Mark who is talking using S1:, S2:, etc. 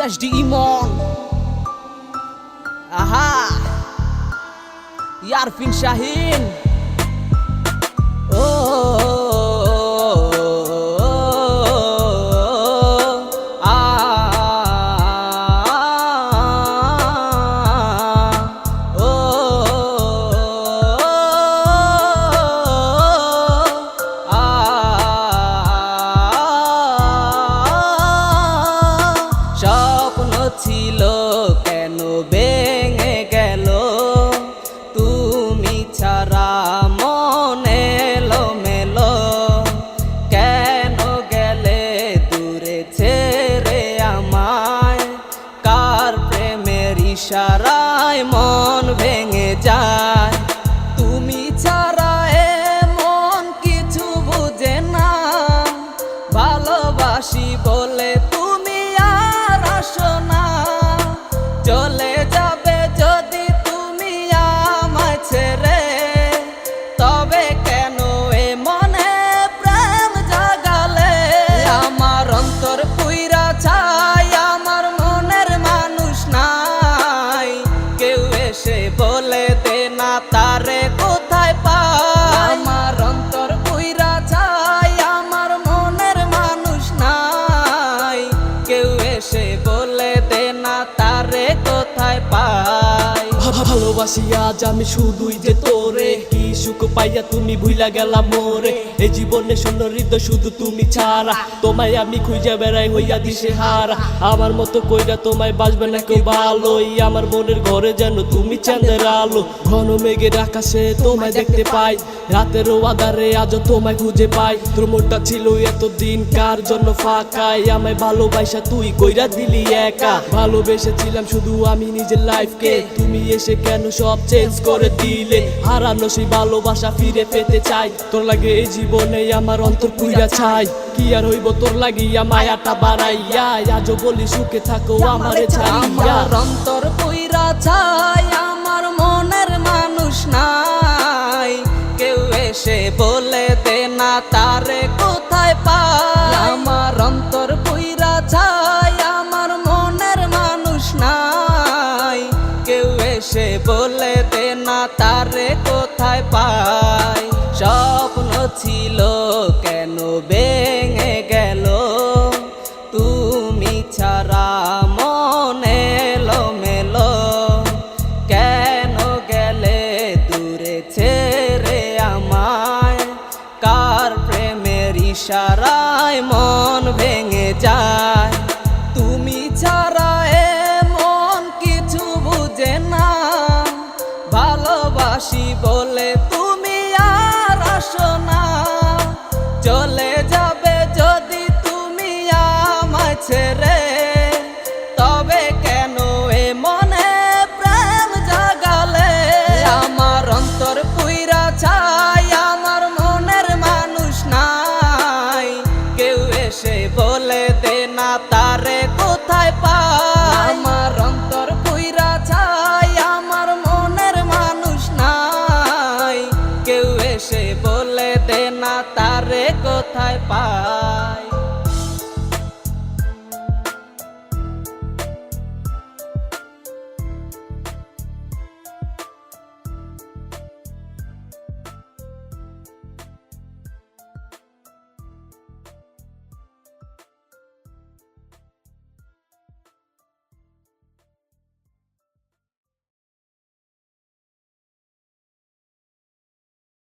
S1: PhD Imon, aha, Yarfin Shahin, ছিল কেন ভেঙে গেল তুমি ছাড়া মন এলোমেলো কেন গেলে দূরে ছেড়ে আমায় কার প্রেমের ইশারায় মন ভেঙে যায় তুমি ছাড়া এমন কিছু বুঝে না ভালোবাসি বলে তুমি আর আসো না চলে যাবে যদি তুমি আমায় ছেড়ে তবে কেন এ মনে প্রেম জাগালে আমার অন্তর পুইরা ছাই আমার মনের মানুষ নাই কেউ এসে বলে দে না তারে কোথায় পাই আমার অন্তর পুইরা ছাই আমার মনের মানুষ নাই কেউ এসে বলে দে না তারে কোথায় পাই
S2: ভালোবাসি আজ আমি শুধুই যে তোরে কি সুখ পাইয়া তুমি ভুইলা গেলা মোরে এই জীবনে শূন্য হৃদয় শুধু তুমি ছাড়া তোমায় আমি খুঁজে বেড়াই হইয়া দিশে হারা আমার মতো কইরা তোমায় বাসবে না কেউ ভালোই আমার মনের ঘরে যেন তুমি চাঁদের আলো ঘন মেঘের আকাশে তোমায় দেখতে পাই রাতের আধারে আজও তোমায় খুঁজে পাই তোর মনটা ছিল এতদিন কার জন্য ফাঁকাই আমায় ভালোবাসা তুই কইরা দিলি একা ভালোবেসেছিলাম শুধু আমি নিজের লাইফকে তুমি এসে কেন সব চেঞ্জ করে দিলে হারানো সেই ভালোবাসা ফিরে পেতে চাই তোর লাগে এই জীবনে আমার অন্তর পুইরা ছাই কি আর হইব তোর লাগিয়া মায়াটা বাড়াইয়া আজও বলি সুখে থাকো আমারে ছাড়িয়া
S1: আমার অন্তর পুইরা ছাই আমার মনের মানুষ নাই কেউ এসে বলে দে না তারে কোথায় পাই আমার অন্তর পুইরা ছাই আমার মনের মানুষ নাই কেউ এসে বলে দে না তারে কোথায় পাই স্বপ্ন ছিল কেন ভেঙে গেল